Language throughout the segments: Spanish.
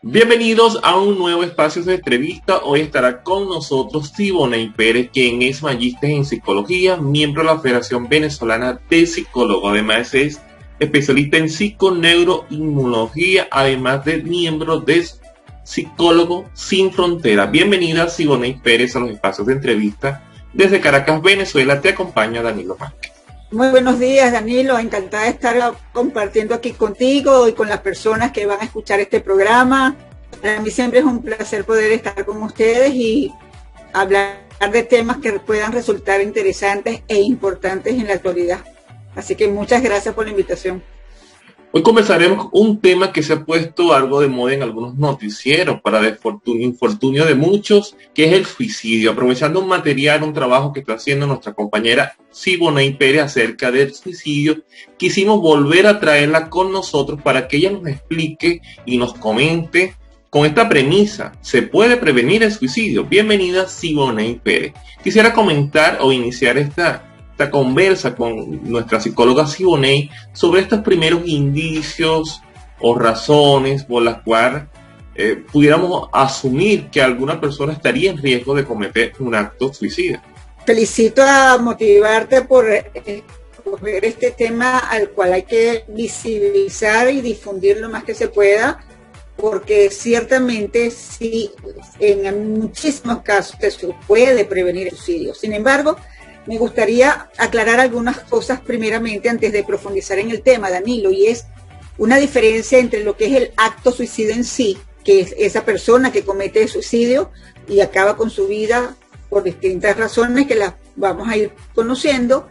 Bienvenidos a un nuevo espacio de entrevista. Hoy estará con nosotros Siboney Pérez, quien es magíster en psicología, miembro de la Federación Venezolana de Psicólogos. Además es especialista en psiconeuroinmunología, además de miembro de Psicólogos Sin Fronteras. Bienvenida Siboney Pérez a los espacios de entrevista. Desde Caracas, Venezuela, te acompaña Danilo Márquez. Muy buenos días, Danilo. Encantada de estar compartiendo aquí contigo y con las personas que van a escuchar este programa. Para mí siempre es un placer poder estar con ustedes y hablar de temas que puedan resultar interesantes e importantes en la actualidad. Así que muchas gracias por la invitación. Hoy conversaremos un tema que se ha puesto algo de moda en algunos noticieros para infortunio de muchos, que es el suicidio. Aprovechando un trabajo que está haciendo nuestra compañera Siboney Pérez acerca del suicidio, quisimos volver a traerla con nosotros para que ella nos explique y nos comente con esta premisa: ¿se puede prevenir el suicidio? Bienvenida Siboney Pérez. Quisiera comentar o iniciar esta conversa con nuestra psicóloga Siboney sobre estos primeros indicios o razones por las cuales pudiéramos asumir que alguna persona estaría en riesgo de cometer un acto suicida. Felicito a motivarte por ver este tema al cual hay que visibilizar y difundir lo más que se pueda, porque ciertamente sí, en muchísimos casos se puede prevenir el suicidio. Sin embargo, me gustaría aclarar algunas cosas primeramente antes de profundizar en el tema, Danilo, y es una diferencia entre lo que es el acto suicida en sí, que es esa persona que comete el suicidio y acaba con su vida por distintas razones que las vamos a ir conociendo.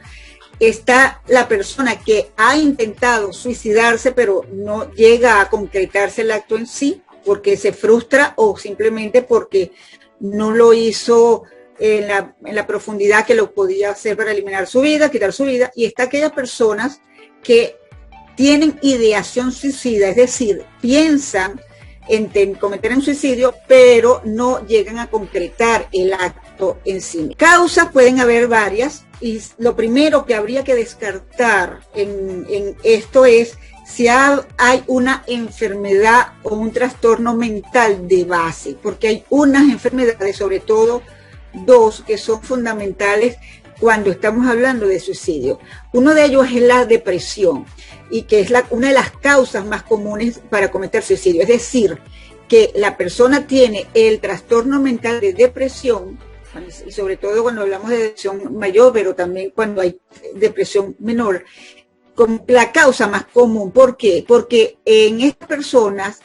Está la persona que ha intentado suicidarse pero no llega a concretarse el acto en sí porque se frustra o simplemente porque no lo hizo en la profundidad que lo podía hacer para eliminar su vida, quitar su vida. Y está aquellas personas que tienen ideación suicida, es decir, piensan en cometer un suicidio, pero no llegan a concretar el acto en sí. Causas pueden haber varias, y lo primero que habría que descartar en esto es si hay una enfermedad o un trastorno mental de base, porque hay unas enfermedades, sobre todo dos, que son fundamentales cuando estamos hablando de suicidio. Uno de ellos es la depresión, y que es una de las causas más comunes para cometer suicidio. Es decir, que la persona tiene el trastorno mental de depresión, y sobre todo cuando hablamos de depresión mayor, pero también cuando hay depresión menor, como la causa más común. ¿Por qué? Porque en estas personas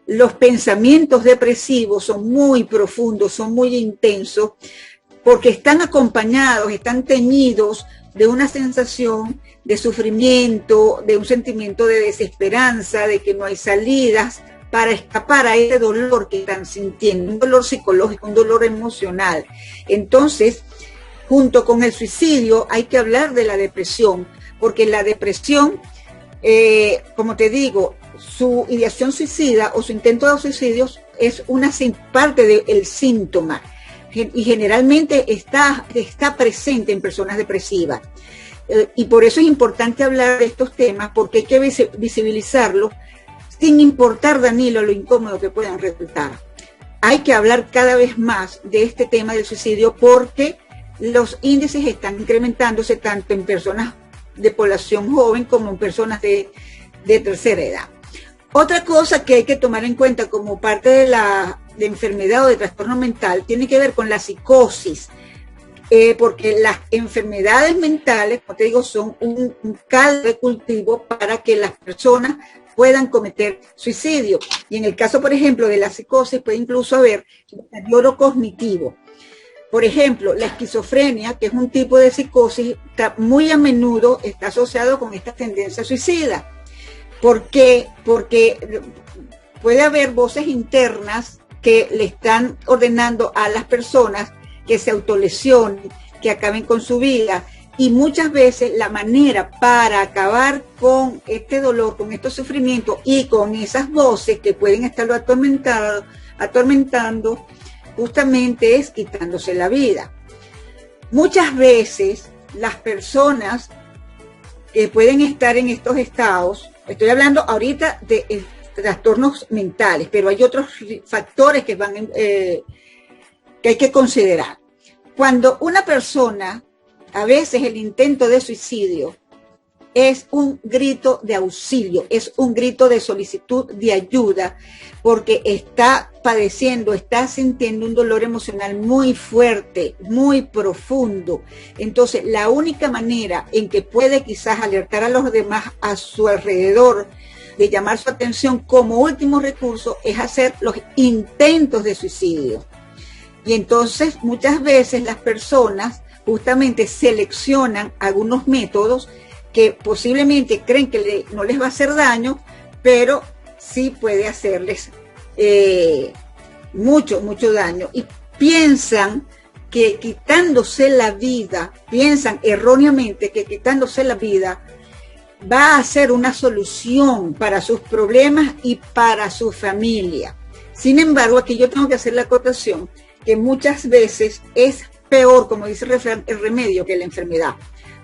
los pensamientos depresivos son muy profundos, son muy intensos, porque están acompañados, están teñidos de una sensación de sufrimiento, de un sentimiento de desesperanza, de que no hay salidas para escapar a ese dolor que están sintiendo, un dolor psicológico, un dolor emocional. Entonces, junto con el suicidio hay que hablar de la depresión, porque la depresión, como te digo, su ideación suicida o su intento de suicidio es una parte del síntoma, y generalmente está presente en personas depresivas. Y por eso es importante hablar de estos temas, porque hay que visibilizarlos sin importar, Danilo, lo incómodo que puedan resultar. Hay que hablar cada vez más de este tema del suicidio, porque los índices están incrementándose tanto en personas de población joven como en personas de tercera edad. Otra cosa que hay que tomar en cuenta como parte de enfermedad o de trastorno mental tiene que ver con la psicosis, porque las enfermedades mentales, como te digo, son un caldo de cultivo para que las personas puedan cometer suicidio. Y en el caso, por ejemplo, de la psicosis, puede incluso haber deterioro cognitivo. Por ejemplo, la esquizofrenia, que es un tipo de psicosis, muy a menudo está asociado con esta tendencia suicida. ¿Por qué? Porque puede haber voces internas que le están ordenando a las personas que se autolesionen, que acaben con su vida, y muchas veces la manera para acabar con este dolor, con estos sufrimientos y con esas voces que pueden estarlo atormentando, justamente es quitándose la vida. Muchas veces las personas que pueden estar en estos estados, estoy hablando ahorita de trastornos mentales, pero hay otros factores que que hay que considerar. Cuando una persona, a veces el intento de suicidio es un grito de auxilio, es un grito de solicitud de ayuda, porque está padeciendo, está sintiendo un dolor emocional muy fuerte, muy profundo. Entonces, la única manera en que puede quizás alertar a los demás a su alrededor, de llamar su atención como último recurso, es hacer los intentos de suicidio. Y entonces, muchas veces las personas justamente seleccionan algunos métodos que posiblemente creen que no les va a hacer daño, pero sí puede hacerles mucho daño. Y piensan que quitándose la vida, piensan erróneamente que quitándose la vida va a ser una solución para sus problemas y para su familia. Sin embargo, aquí yo tengo que hacer la acotación que muchas veces es peor, como dice el remedio, que la enfermedad.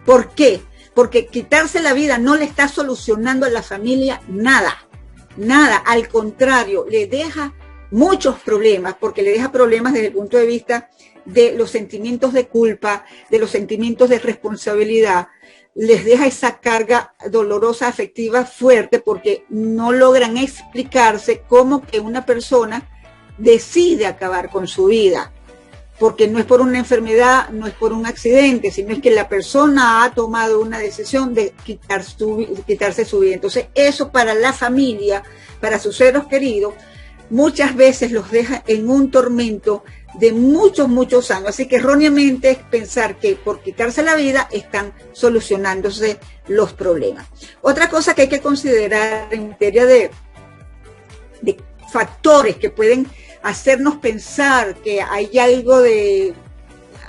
¿Por qué? Porque quitarse la vida no le está solucionando a la familia nada, al contrario, le deja muchos problemas, porque le deja problemas desde el punto de vista de los sentimientos de culpa, de los sentimientos de responsabilidad, les deja esa carga dolorosa, afectiva, fuerte, porque no logran explicarse cómo que una persona decide acabar con su vida. Porque no es por una enfermedad, no es por un accidente, sino es que la persona ha tomado una decisión de quitarse su vida. Entonces, eso para la familia, para sus seres queridos, muchas veces los deja en un tormento de muchos años. Así que erróneamente es pensar que por quitarse la vida están solucionándose los problemas. Otra cosa que hay que considerar en materia de factores que pueden hacernos pensar que hay algo de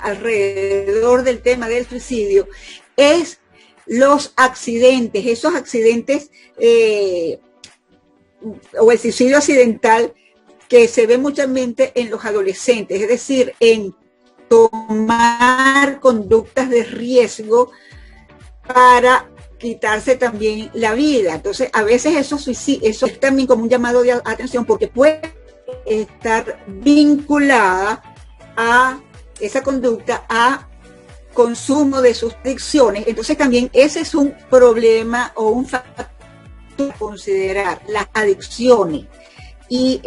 alrededor del tema del suicidio, es los accidentes, esos accidentes o el suicidio accidental que se ve muchamente en los adolescentes, es decir, en tomar conductas de riesgo para quitarse también la vida. Entonces, a veces eso es también como un llamado de atención, porque puede estar vinculada a esa conducta, a consumo de sus adicciones. Entonces también ese es un problema o un factor a considerar, las adicciones. Y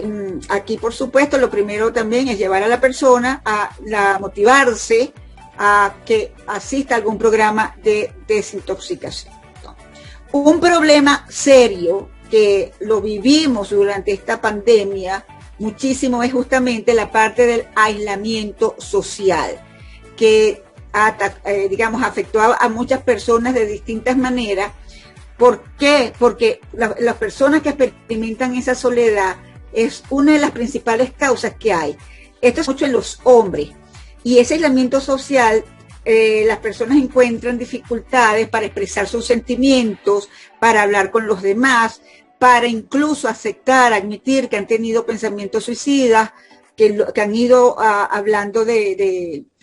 aquí, por supuesto, lo primero también es llevar a la persona a motivarse a que asista a algún programa de desintoxicación. Un problema serio que lo vivimos durante esta pandemia muchísimo es justamente la parte del aislamiento social, que afectó a muchas personas de distintas maneras. ¿Por qué? Porque las personas que experimentan esa soledad es una de las principales causas que hay. Esto es mucho en los hombres, y ese aislamiento social, las personas encuentran dificultades para expresar sus sentimientos, para hablar con los demás, para incluso aceptar, admitir que han tenido pensamientos suicidas, que han ido hablando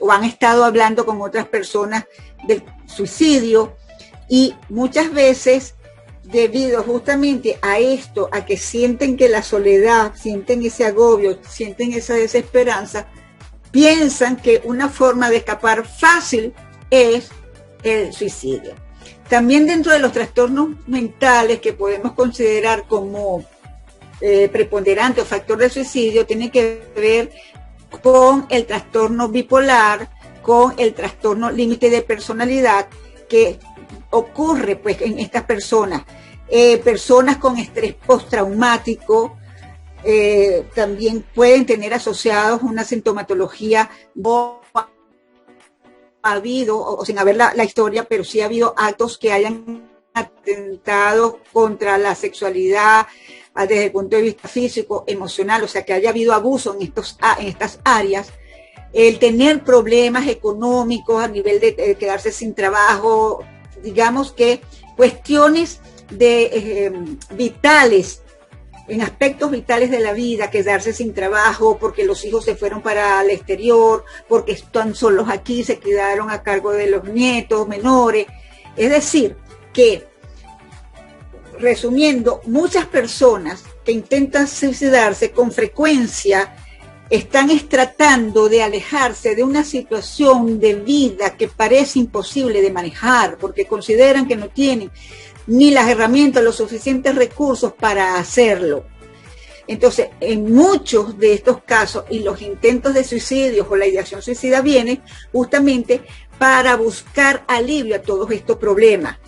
o han estado hablando con otras personas del suicidio. Y muchas veces, debido justamente a esto, a que sienten que la soledad, sienten ese agobio, sienten esa desesperanza, piensan que una forma de escapar fácil es el suicidio. También dentro de los trastornos mentales que podemos considerar como preponderante o factor de suicidio, tiene que ver con el trastorno bipolar, con el trastorno límite de personalidad que ocurre pues en estas personas. Personas con estrés postraumático también pueden tener asociados una sintomatología. Ha habido, o sin haber la historia, pero sí ha habido actos que hayan atentado contra la sexualidad desde el punto de vista físico, emocional, o sea, que haya habido abuso en estas áreas. El tener problemas económicos a nivel de quedarse sin trabajo, digamos que cuestiones vitales, en aspectos vitales de la vida, quedarse sin trabajo porque los hijos se fueron para el exterior, porque están solos aquí, se quedaron a cargo de los nietos menores. Es decir, que resumiendo, muchas personas que intentan suicidarse con frecuencia están tratando de alejarse de una situación de vida que parece imposible de manejar, porque consideran que no tienen ni las herramientas, los suficientes recursos para hacerlo. Entonces, en muchos de estos casos, y los intentos de suicidio o la ideación suicida vienen justamente para buscar alivio a todos estos problemas,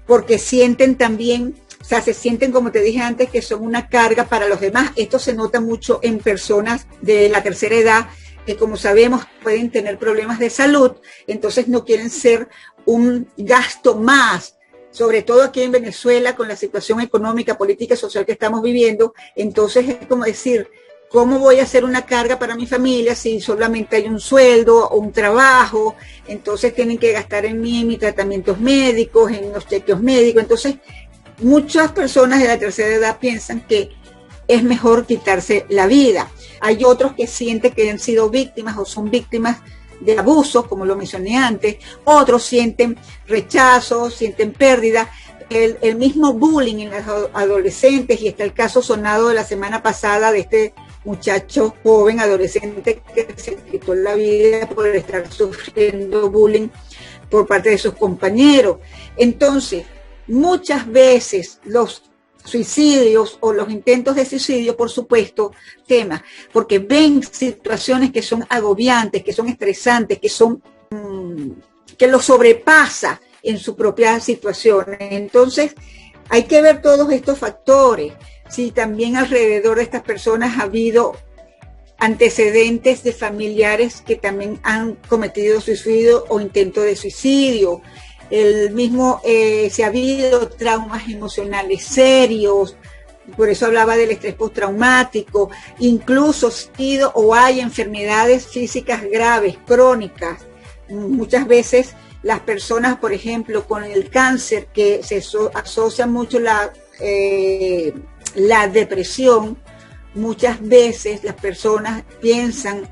porque sienten también, o sea, se sienten, como te dije antes, que son una carga para los demás. Esto se nota mucho en personas de la tercera edad, que como sabemos pueden tener problemas de salud, entonces no quieren ser un gasto más, sobre todo aquí en Venezuela, con la situación económica, política y social que estamos viviendo. Entonces es como decir, ¿cómo voy a hacer una carga para mi familia si solamente hay un sueldo o un trabajo? Entonces tienen que gastar en mí, en mis tratamientos médicos, en los chequeos médicos. Entonces muchas personas de la tercera edad piensan que es mejor quitarse la vida. Hay otros que sienten que han sido víctimas o son víctimas de abuso, como lo mencioné antes. Otros sienten rechazo, sienten pérdida, el mismo bullying en los adolescentes, y está el caso sonado de la semana pasada de este muchacho joven adolescente que se quitó la vida por estar sufriendo bullying por parte de sus compañeros. Entonces, muchas veces los suicidios o los intentos de suicidio, por supuesto, temas, porque ven situaciones que son agobiantes, que son estresantes, que son que los sobrepasa en su propia situación. Entonces, hay que ver todos estos factores. Si también alrededor de estas personas ha habido antecedentes de familiares que también han cometido suicidio o intento de suicidio. El mismo, si ha habido traumas emocionales serios, por eso hablaba del estrés postraumático, incluso sido o hay enfermedades físicas graves, crónicas. Muchas veces las personas, por ejemplo, con el cáncer, que se asocia mucho la depresión, muchas veces las personas piensan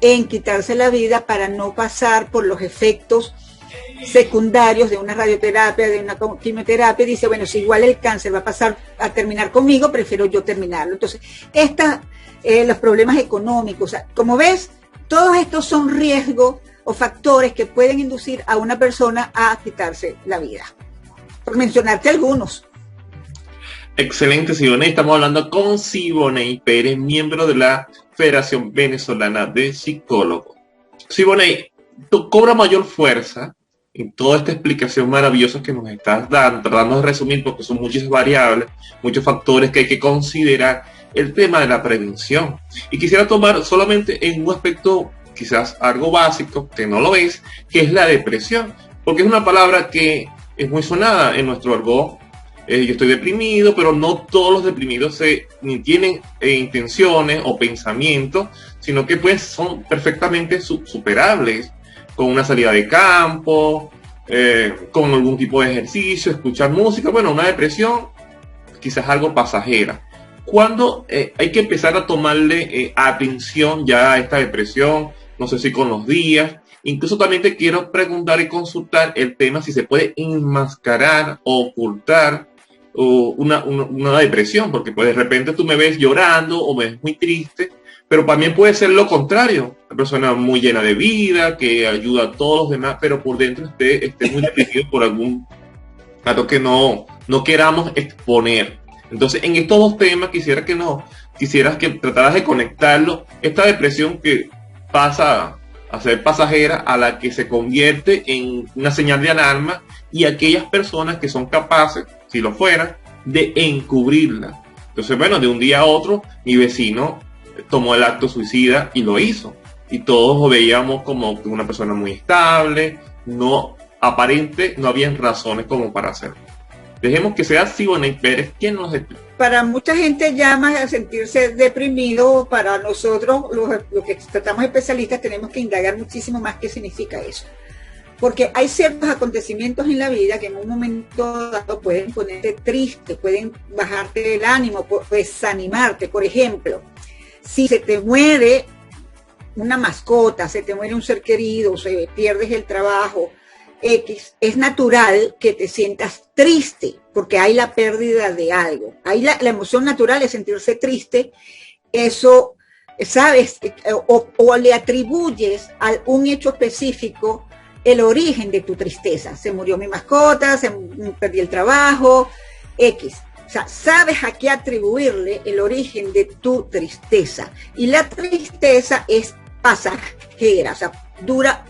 en quitarse la vida para no pasar por los efectos secundarios de una radioterapia, de una quimioterapia. Dice, bueno, si igual el cáncer va a pasar a terminar conmigo, prefiero yo terminarlo. Entonces, los problemas económicos, o sea, como ves, todos estos son riesgos o factores que pueden inducir a una persona a quitarse la vida, por mencionarte algunos. Excelente, Siboney. Estamos hablando con Siboney Pérez, miembro de la Federación Venezolana de Psicólogos. Siboney, tú cobras mayor fuerza en toda esta explicación maravillosa que nos estás dando, tratando de resumir, porque son muchas variables, muchos factores que hay que considerar, el tema de la prevención. Y quisiera tomar solamente en un aspecto quizás algo básico, que no lo es, que es la depresión, porque es una palabra que es muy sonada en nuestro argot. Yo estoy deprimido, pero no todos los deprimidos ni tienen intenciones o pensamientos, sino que pues son perfectamente superables, con una salida de campo, con algún tipo de ejercicio, escuchar música. Bueno, una depresión quizás algo pasajera. ¿Cuándo hay que empezar a tomarle atención ya a esta depresión? No sé si con los días. Incluso también te quiero preguntar y consultar el tema si se puede enmascarar o ocultar una depresión, porque pues de repente tú me ves llorando o me ves muy triste, pero también puede ser lo contrario, una persona muy llena de vida, que ayuda a todos los demás, pero por dentro esté muy deprimido por algún dato que no queramos exponer. Entonces, en estos dos temas quisieras que trataras de conectarlo, esta depresión que pasa a ser pasajera, a la que se convierte en una señal de alarma, y aquellas personas que son capaces, si lo fueran, de encubrirla. Entonces, bueno, de un día a otro, mi vecino tomó el acto suicida y lo hizo. Y todos veíamos como una persona muy estable, no había razones como para hacerlo. Dejemos que sea Siboney Pérez quien nos explique. Para mucha gente llama a sentirse deprimido. Para nosotros, los que tratamos especialistas, tenemos que indagar muchísimo más qué significa eso. Porque hay ciertos acontecimientos en la vida que en un momento dado pueden ponerte triste, pueden bajarte el ánimo, desanimarte. Por ejemplo, si se te muere una mascota, se te muere un ser querido, pierdes el trabajo, X, es natural que te sientas triste porque hay la pérdida de algo. Ahí la emoción natural es sentirse triste. Eso, ¿sabes? O le atribuyes a un hecho específico el origen de tu tristeza. Se murió mi mascota, perdí el trabajo, X. O sea, sabes a qué atribuirle el origen de tu tristeza. Y la tristeza es pasajera, o sea, dura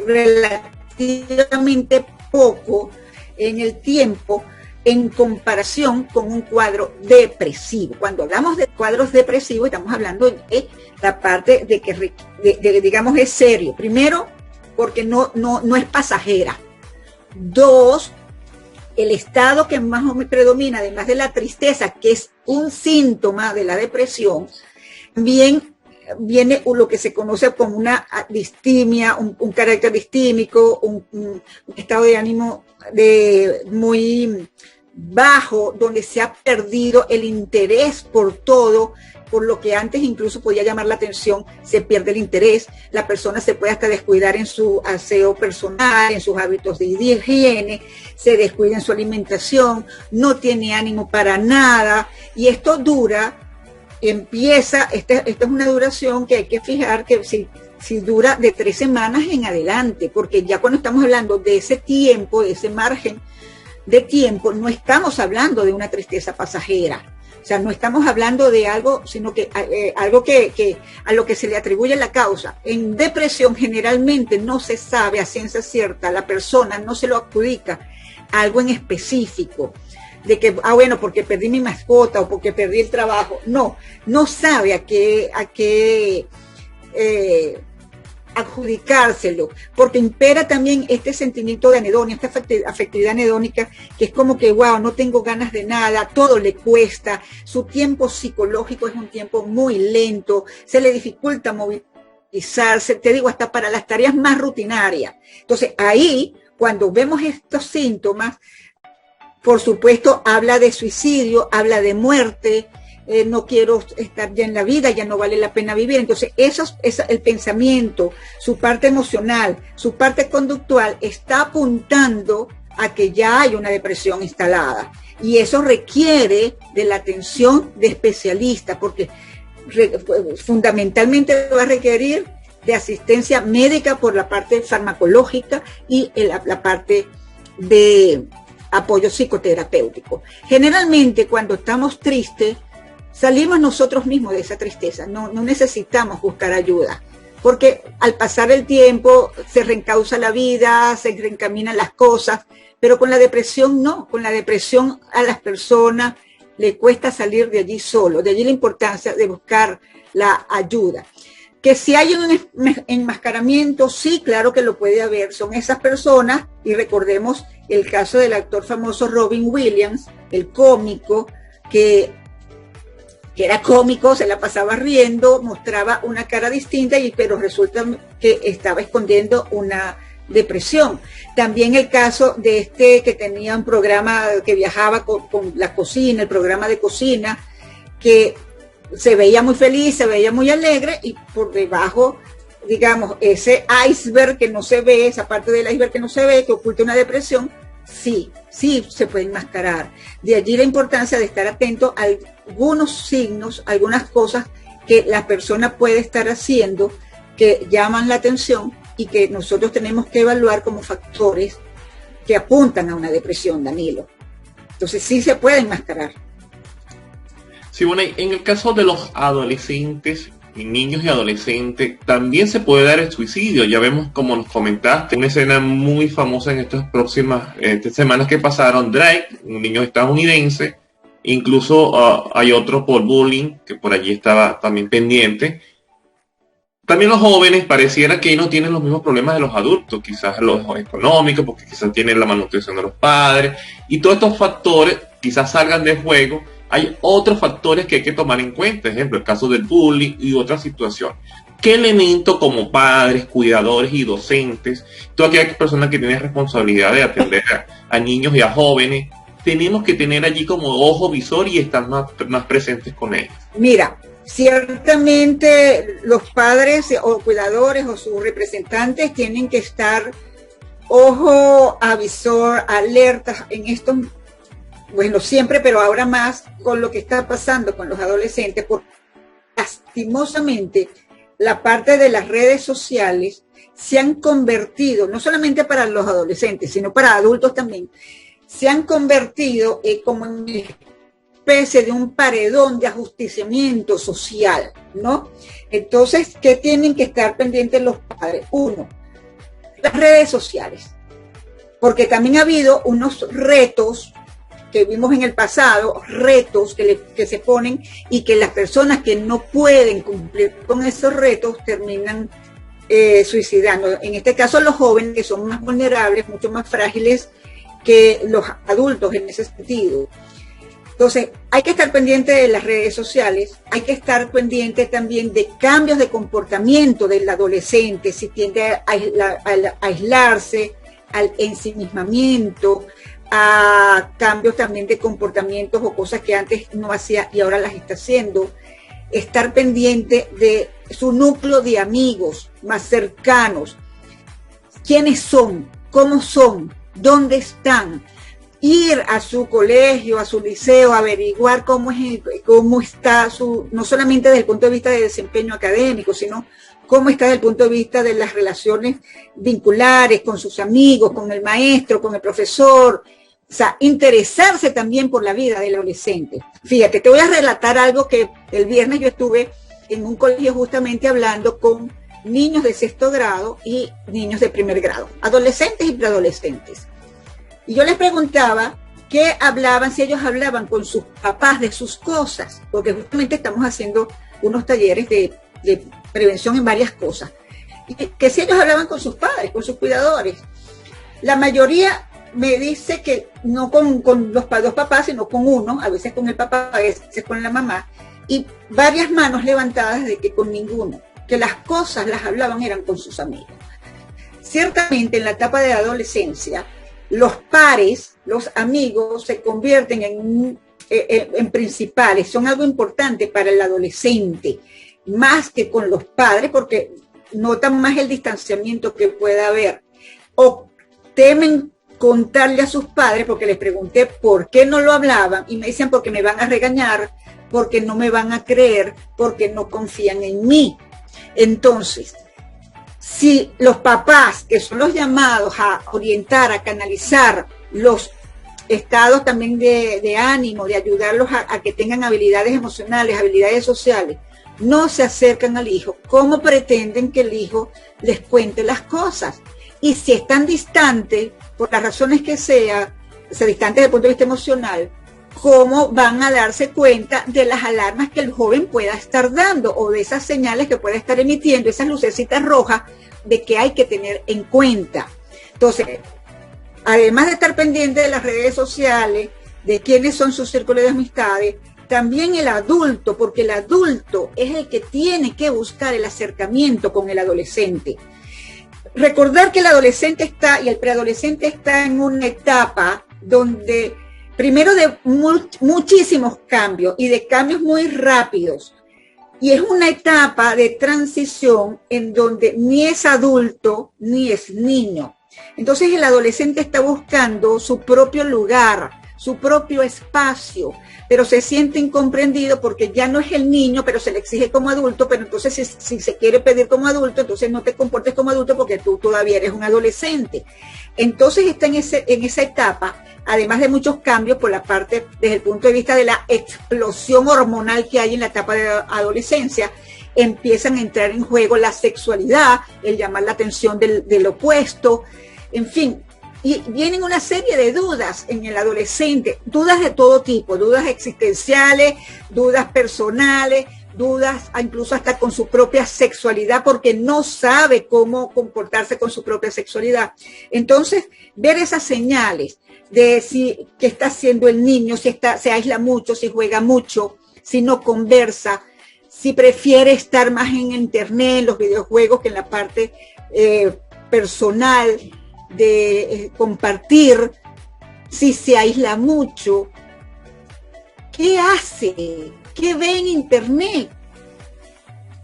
relativamente poco en el tiempo en comparación con un cuadro depresivo. Cuando hablamos de cuadros depresivos, estamos hablando de la parte de que, digamos, es serio. Primero, porque no es pasajera. Dos, el estado que más predomina, además de la tristeza, que es un síntoma de la depresión, bien viene lo que se conoce como una distimia, un carácter distímico, un estado de ánimo muy bajo, donde se ha perdido el interés por todo, por lo que antes incluso podía llamar la atención, se pierde el interés, la persona se puede hasta descuidar en su aseo personal, en sus hábitos de higiene, se descuida en su alimentación, no tiene ánimo para nada, y esto dura, esta es una duración que hay que fijar que si dura de 3 semanas en adelante, porque ya cuando estamos hablando de ese tiempo, de ese margen de tiempo, no estamos hablando de una tristeza pasajera. O sea, no estamos hablando de algo, sino que algo que a lo que se le atribuye la causa. En depresión generalmente no se sabe a ciencia cierta, la persona no se lo adjudica a algo en específico, de que, bueno, porque perdí mi mascota o porque perdí el trabajo. No sabe a qué adjudicárselo, porque impera también este sentimiento de anedonia, esta afectividad anedónica, que es como que, wow, no tengo ganas de nada, todo le cuesta, su tiempo psicológico es un tiempo muy lento, se le dificulta movilizarse, te digo, hasta para las tareas más rutinarias. Entonces, ahí, cuando vemos estos síntomas, por supuesto, habla de suicidio, habla de muerte, no quiero estar ya en la vida, ya no vale la pena vivir. Entonces, el pensamiento, su parte emocional, su parte conductual, está apuntando a que ya hay una depresión instalada. Y eso requiere de la atención de especialistas, porque fundamentalmente va a requerir de asistencia médica por la parte farmacológica y la parte de apoyo psicoterapéutico. Generalmente, cuando estamos tristes, salimos nosotros mismos de esa tristeza, no necesitamos buscar ayuda, porque al pasar el tiempo se reencausa la vida, se reencaminan las cosas, pero con la depresión no, con la depresión a las personas le cuesta salir de allí solo, de allí la importancia de buscar la ayuda. Que si hay un enmascaramiento, sí, claro que lo puede haber, son esas personas, y recordemos el caso del actor famoso Robin Williams, el cómico, que era cómico, se la pasaba riendo, mostraba una cara distinta, pero resulta que estaba escondiendo una depresión. También el caso de que tenía un programa que viajaba con la cocina, el programa de cocina, que se veía muy feliz, se veía muy alegre, y por debajo, digamos, ese iceberg que no se ve, esa parte del iceberg que no se ve, que oculta una depresión, sí se puede enmascarar. De allí la importancia de estar atento a algunos signos, algunas cosas que la persona puede estar haciendo que llaman la atención y que nosotros tenemos que evaluar como factores que apuntan a una depresión, Danilo. Entonces sí se puede enmascarar. Sí, bueno, en el caso de los adolescentes, niños y adolescentes, también se puede dar el suicidio. Ya vemos, como nos comentaste, una escena muy famosa en estas próximas semanas que pasaron. Drake, un niño estadounidense, incluso hay otro por bullying, que por allí estaba también pendiente. También los jóvenes pareciera que no tienen los mismos problemas de los adultos, quizás los económicos, porque quizás tienen la manutención de los padres, y todos estos factores quizás salgan de juego. Hay otros factores que hay que tomar en cuenta, por ejemplo, el caso del bullying y otras situaciones. ¿Qué elemento como padres, cuidadores y docentes, todas aquellas personas que tienen responsabilidad de atender a niños y a jóvenes, tenemos que tener allí como ojo visor y estar más presentes con ellos? Mira, ciertamente los padres o cuidadores o sus representantes tienen que estar ojo avisor, alerta en estos, bueno, siempre, pero ahora más con lo que está pasando con los adolescentes, porque lastimosamente la parte de las redes sociales se han convertido, no solamente para los adolescentes, sino para adultos también, se han convertido como en una especie de un paredón de ajusticiamiento social, ¿no? Entonces, ¿qué tienen que estar pendientes los padres? Uno, las redes sociales, porque también ha habido unos retos que vimos en el pasado, retos que se ponen y que las personas que no pueden cumplir con esos retos terminan suicidando. En este caso los jóvenes, que son más vulnerables, mucho más frágiles que los adultos en ese sentido. Entonces, hay que estar pendiente de las redes sociales, hay que estar pendiente también de cambios de comportamiento del adolescente, si tiende a aislarse, al ensimismamiento, a cambios también de comportamientos o cosas que antes no hacía y ahora las está haciendo. Estar pendiente de su núcleo de amigos más cercanos, quiénes son, cómo son, dónde están, ir a su colegio, a su liceo, averiguar cómo está no solamente desde el punto de vista de desempeño académico, sino cómo está desde el punto de vista de las relaciones vinculares con sus amigos, con el maestro, con el profesor. O sea, interesarse también por la vida del adolescente. Fíjate, te voy a relatar algo que el viernes yo estuve en un colegio justamente hablando con niños de 6º grado y niños de 1er grado, adolescentes y preadolescentes. Y yo les preguntaba qué hablaban, si ellos hablaban con sus papás de sus cosas, porque justamente estamos haciendo unos talleres de prevención en varias cosas. Y que si ellos hablaban con sus padres, con sus cuidadores. La mayoría me dice que no con los dos papás, sino con uno, a veces con el papá, a veces con la mamá, y varias manos levantadas de que con ninguno, que las cosas las hablaban eran con sus amigos. Ciertamente en la etapa de adolescencia, los pares, los amigos, se convierten en principales, son algo importante para el adolescente, más que con los padres, porque notan más el distanciamiento que pueda haber, o temen contarle a sus padres, porque les pregunté por qué no lo hablaban, y me dicen porque me van a regañar, porque no me van a creer, porque no confían en mí. Entonces, si los papás, que son los llamados a orientar, a canalizar los estados también de ánimo, de ayudarlos a que tengan habilidades emocionales, habilidades sociales, no se acercan al hijo, ¿cómo pretenden que el hijo les cuente las cosas? Y si están distantes, por las razones que sea distantes desde el punto de vista emocional, ¿cómo van a darse cuenta de las alarmas que el joven pueda estar dando o de esas señales que pueda estar emitiendo, esas lucecitas rojas de que hay que tener en cuenta? Entonces, además de estar pendiente de las redes sociales, de quiénes son sus círculos de amistades, también el adulto, porque el adulto es el que tiene que buscar el acercamiento con el adolescente. Recordar que el adolescente está y el preadolescente está en una etapa donde primero de muchísimos cambios y de cambios muy rápidos. Y es una etapa de transición en donde ni es adulto ni es niño. Entonces el adolescente está buscando su propio lugar, su propio espacio, pero se siente incomprendido porque ya no es el niño, pero se le exige como adulto, pero entonces si se quiere pedir como adulto, entonces no te comportes como adulto porque tú todavía eres un adolescente. Entonces está en esa etapa, además de muchos cambios por la parte, desde el punto de vista de la explosión hormonal que hay en la etapa de adolescencia, empiezan a entrar en juego la sexualidad, el llamar la atención del opuesto, en fin. Y vienen una serie de dudas en el adolescente, dudas de todo tipo, dudas existenciales, dudas personales, dudas incluso hasta con su propia sexualidad, porque no sabe cómo comportarse con su propia sexualidad. Entonces, ver esas señales de qué está haciendo el niño, si se aísla mucho, si juega mucho, si no conversa, si prefiere estar más en internet, en los videojuegos, que en la parte personal, de compartir, si se aísla mucho, ¿qué hace? ¿Qué ve en internet?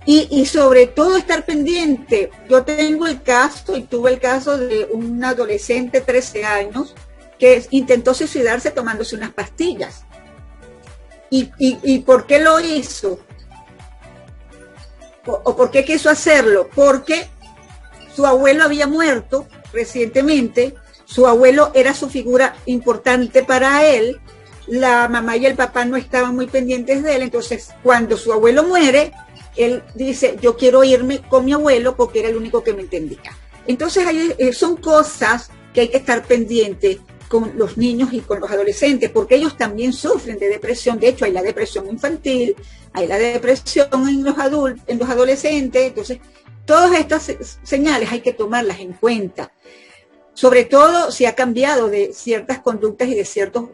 Y sobre todo estar pendiente. Yo tengo el caso, y tuve el caso de un adolescente de 13 años que intentó suicidarse tomándose unas pastillas. ¿Y por qué lo hizo? ¿O por qué quiso hacerlo? Porque su abuelo había muerto recientemente, su abuelo era su figura importante para él, la mamá y el papá no estaban muy pendientes de él, entonces cuando su abuelo muere, él dice, yo quiero irme con mi abuelo porque era el único que me entendía. Entonces son cosas que hay que estar pendientes con los niños y con los adolescentes, porque ellos también sufren de depresión. De hecho, hay la depresión infantil, hay la depresión en los adultos, en los adolescentes. Entonces, todas estas señales hay que tomarlas en cuenta. Sobre todo si ha cambiado de ciertas conductas y de ciertos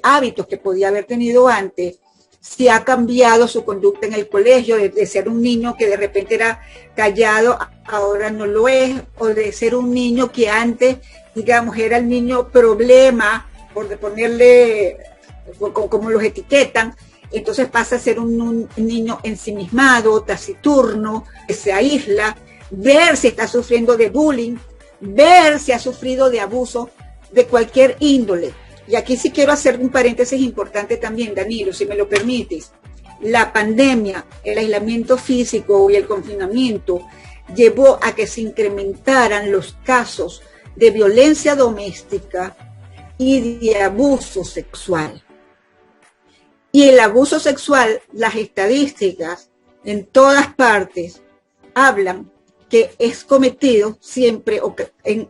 hábitos que podía haber tenido antes, si ha cambiado su conducta en el colegio, de ser un niño que de repente era callado, ahora no lo es, o de ser un niño que antes, digamos, era el niño problema, por ponerle, como los etiquetan, entonces pasa a ser un niño ensimismado, taciturno, que se aísla, ver si está sufriendo de bullying, ver si ha sufrido de abuso de cualquier índole. Y aquí sí quiero hacer un paréntesis importante también, Danilo, si me lo permites. La pandemia, el aislamiento físico y el confinamiento llevó a que se incrementaran los casos de violencia doméstica y de abuso sexual. Y el abuso sexual, las estadísticas en todas partes hablan que es cometido siempre, o que en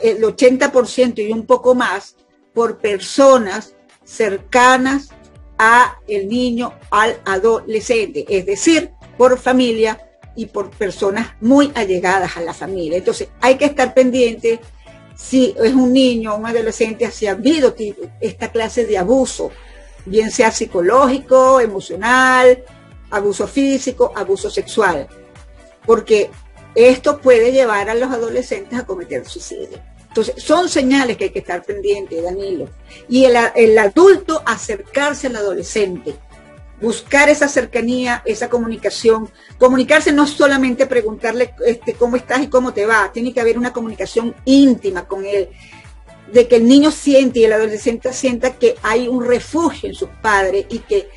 el 80% y un poco más, por personas cercanas a el niño, al adolescente, es decir, por familia y por personas muy allegadas a la familia. Entonces hay que estar pendiente si es un niño o un adolescente, si ha habido esta clase de abuso, bien sea psicológico, emocional, abuso físico, abuso sexual, porque esto puede llevar a los adolescentes a cometer suicidio. Entonces, son señales que hay que estar pendientes, Danilo. Y el adulto acercarse al adolescente, buscar esa cercanía, esa comunicación. Comunicarse no es solamente preguntarle cómo estás y cómo te va, tiene que haber una comunicación íntima con él, de que el niño siente y el adolescente sienta que hay un refugio en sus padres y que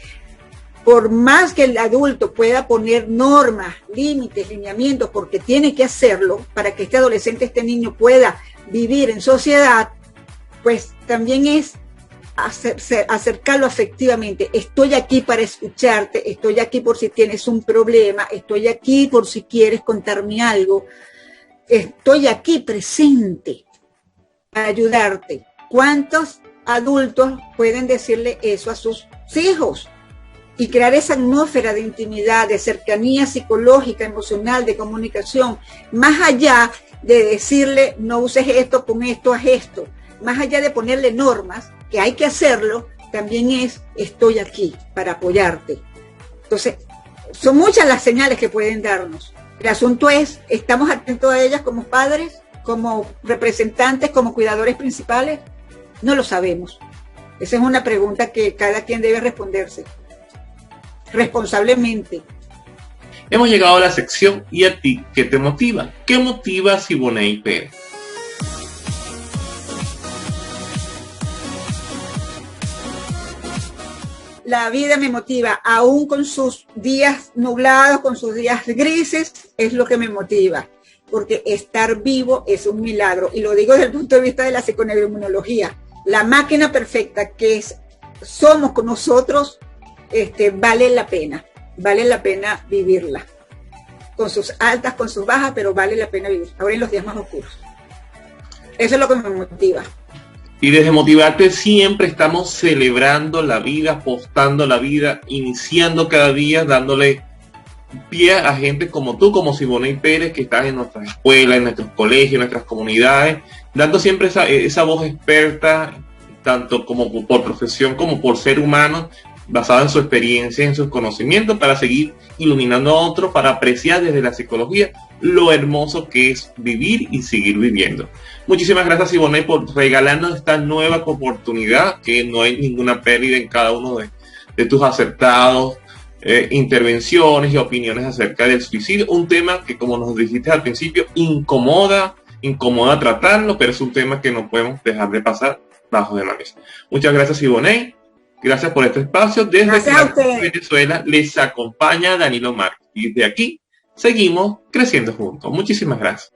por más que el adulto pueda poner normas, límites, lineamientos, porque tiene que hacerlo para que este adolescente, este niño pueda vivir en sociedad, pues también es acercarlo afectivamente. Estoy aquí para escucharte, estoy aquí por si tienes un problema, estoy aquí por si quieres contarme algo, estoy aquí presente para ayudarte. ¿Cuántos adultos pueden decirle eso a sus hijos? Y crear esa atmósfera de intimidad, de cercanía psicológica, emocional, de comunicación, más allá de decirle no uses esto, con esto, haz esto, más allá de ponerle normas, que hay que hacerlo, también es estoy aquí para apoyarte. Entonces, son muchas las señales que pueden darnos. El asunto es, ¿estamos atentos a ellas como padres, como representantes, como cuidadores principales? No lo sabemos. Esa es una pregunta que cada quien debe responderse responsablemente. Hemos llegado a la sección ¿y a ti qué te motiva? ¿Qué motiva a Siboney Pérez? La vida me motiva, aún con sus días nublados, con sus días grises, es lo que me motiva, porque estar vivo es un milagro, y lo digo desde el punto de vista de la psiconeuroinmunología. La máquina perfecta que somos con nosotros, vale la pena vivirla, con sus altas, con sus bajas, pero vale la pena vivir, ahora en los días más oscuros. Eso es lo que me motiva. Y desde Motivarte siempre estamos celebrando la vida, apostando la vida, iniciando cada día, dándole pie a gente como tú, como Siboney Pérez, que estás en nuestras escuelas, en nuestros colegios, en nuestras comunidades, dando siempre esa voz experta, tanto como por profesión como por ser humano, basada en su experiencia, en sus conocimientos, para seguir iluminando a otros, para apreciar desde la psicología lo hermoso que es vivir y seguir viviendo. Muchísimas gracias, Siboney, por regalarnos esta nueva oportunidad, que no hay ninguna pérdida en cada uno de tus acertados intervenciones y opiniones acerca del suicidio, un tema que, como nos dijiste al principio, incomoda tratarlo, pero es un tema que no podemos dejar de pasar bajo de la mesa. Muchas gracias, Ivonne. Gracias por este espacio. Desde Venezuela les acompaña Danilo Márquez. Y desde aquí seguimos creciendo juntos. Muchísimas gracias.